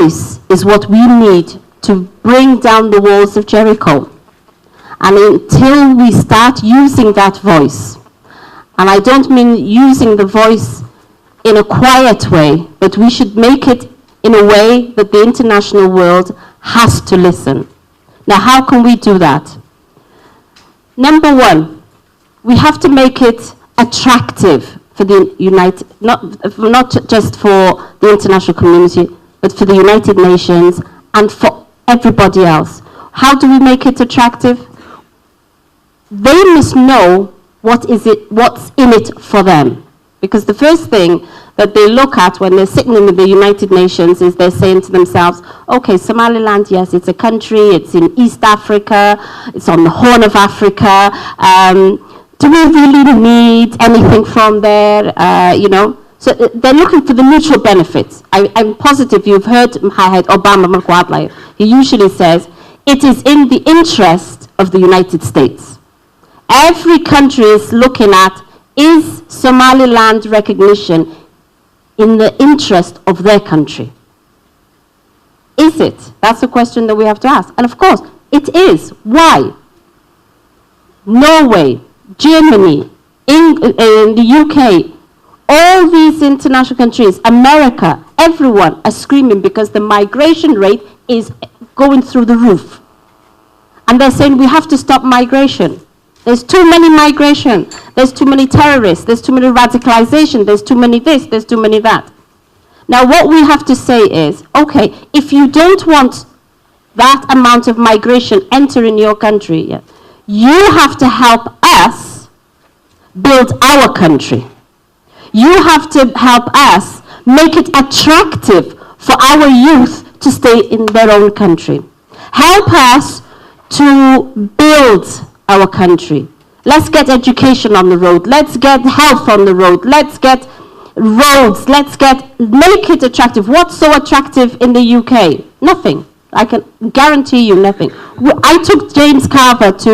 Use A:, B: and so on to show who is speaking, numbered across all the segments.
A: voice is what we need to bring down the walls of Jericho. And until we start using that voice, and I don't mean using the voice in a quiet way, but we should make it in a way that the international world has to listen. Now, how can we do that? Number one, we have to make it attractive for the not just for the international community, but for the United Nations and for everybody else. How do we make it attractive? They must know what's in it for them. Because the first thing that they look at when they're sitting in the United Nations is they're saying to themselves, okay, Somaliland, yes, it's a country, it's in East Africa, it's on the Horn of Africa. Do we really need anything from there? So they're looking for the mutual benefits. I'm positive you've heard Obama Marwo. He usually says, it is in the interest of the United States. Every country is looking at, is Somaliland recognition in the interest of their country? Is it? That's the question that we have to ask. And of course, it is. Why? Norway, Germany, the UK, all these international countries, America, everyone are screaming because the migration rate is going through the roof. And they're saying we have to stop migration. There's too many migration. There's too many terrorists. There's too many radicalization. There's too many this. There's too many that. Now, what we have to say is, okay, if you don't want that amount of migration entering your country, you have to help us build our country. You have to help us make it attractive for our youth to stay in their own country. Help us to build our country. Let's get education on the road. Let's get health on the road. Let's get roads. Make it attractive. What's so attractive in the UK? Nothing. I can guarantee you nothing. I took James Carver to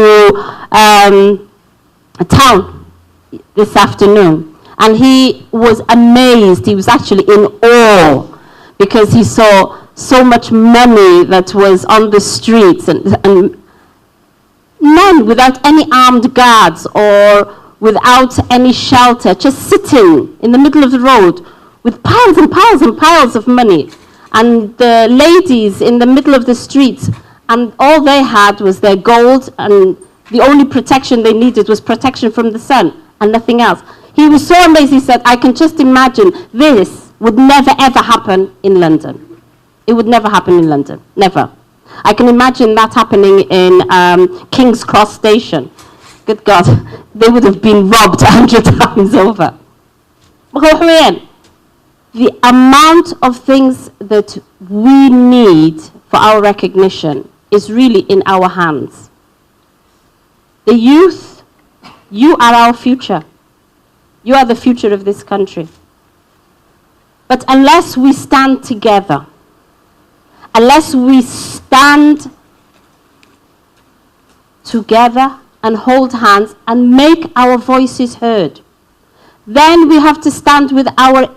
A: a town this afternoon, and he was amazed. He was actually in awe because he saw so much money that was on the streets and men without any armed guards or without any shelter, just sitting in the middle of the road with piles and piles and piles of money. And the ladies in the middle of the streets, and all they had was their gold, and the only protection they needed was protection from the sun and nothing else. He was so amazed, he said, I can just imagine this would never ever happen in London. It would never happen in London, never. I can imagine that happening in King's Cross Station. Good God, they would have been robbed 100 times over. The amount of things that we need for our recognition is really in our hands. The youth, you are our future. You are the future of this country. But unless we stand together, unless we stand together and hold hands and make our voices heard, then we have to stand with our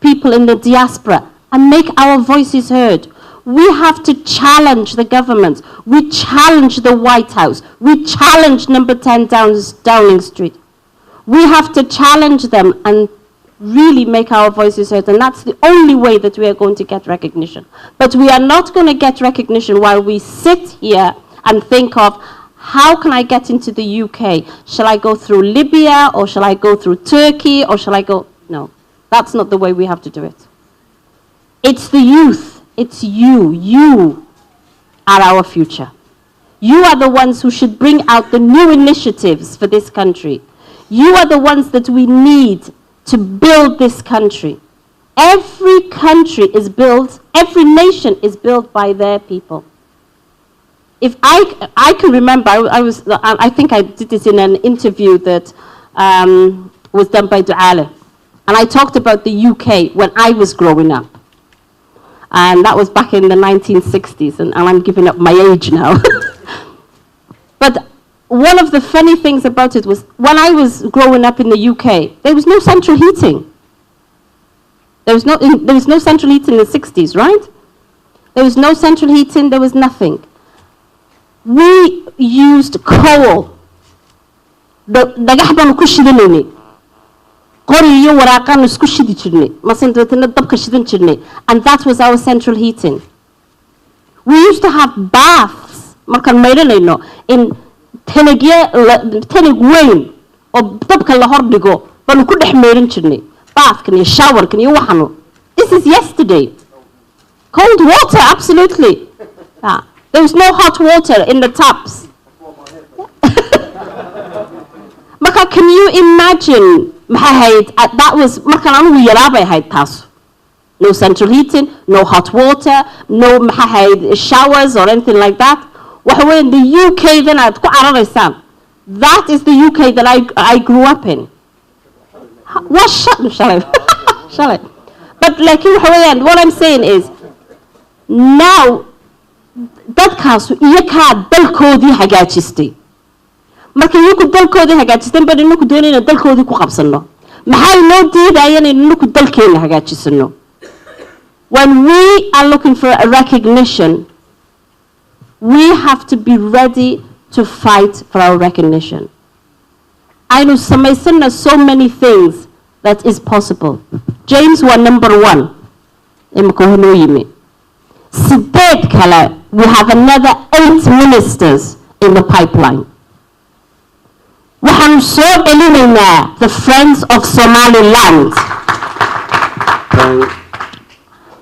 A: people in the diaspora and make our voices heard. We have to challenge the government. We challenge the White House. We challenge number 10 Downing Street. We have to challenge them and really make our voices heard, and that's the only way that we are going to get recognition. But we are not going to get recognition while we sit here and think of, how can I get into the UK? Shall I go through Libya, or shall I go through Turkey, or shall I go? No, that's not the way we have to do it. It's the youth. It's you. You are our future. You are the ones who should bring out the new initiatives for this country. You are the ones that we need to build this country. Every country is built, every nation is built by their people. If I can remember, I think I did this in an interview that was done by Duale. And I talked about the UK when I was growing up. And that was back in the 1960s, and I'm giving up my age now. But one of the funny things about it was, when I was growing up in the UK, there was no central heating. There was no central heating in the 60s, right? There was no central heating, there was nothing. We used coal. dhagax baanu ku shidanayni qori iyo waraaqaanu isku shidi jirnay masanteetna dabka shidan jirnay, and that was our central heating. We used to have baths markaan mayranayno in tanig weyn oo dabka la hordhigo baanu ku dhex mayran jirnay, bathkan iyo showerkan iyo waxaanu. This is yesterday. Cold water, absolutely. Yeah. There was no hot water in the taps. Maka, can you imagine? That was no central heating, no hot water, no showers or anything like that. In the UK, then that is the UK that I grew up in. What shall I? But like what I'm saying is, now dadkaas iyakaa dalkoodii hagaajistay. Marka iyaku dalkoodii hagaajisteen baan inaku doonayna dalkoodii ku qabsano. Maxay noo diidayaan inaku dalkeena hagaajisano? When we are looking for a recognition, we have to be ready to fight for our recognition. Aynu samaysana so many things that is possible. James was number 1. Sideed kale, we have another 8 ministers in the pipeline. Waxaan soo celinaynaa the Friends of Somaliland.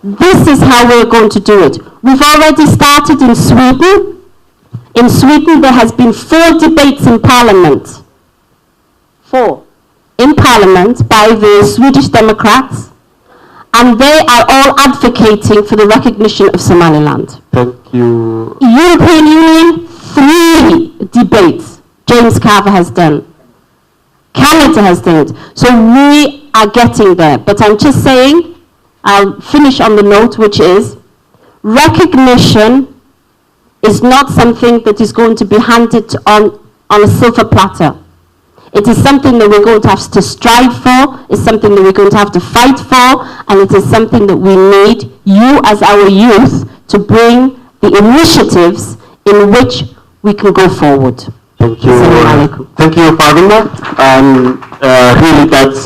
A: This is how we're going to do it. We've already started in Sweden. In Sweden, there has been 4 debates in Parliament. 4 in Parliament by the Swedish Democrats, and they are all advocating for the recognition of Somaliland.
B: Thank you.
A: European Union, 3 debates James Carver has done. Canada has done it. So we are getting there. But I'm just saying, I'll finish on the note, which is, recognition is not something that is going to be handed on a silver platter. It is something that we're going to have to strive for, it's something that we're going to have to fight for, and it is something that we need you as our youth to bring the initiatives in which we can go forward.
B: Thank you. Thank you, Faadumo. Really, that's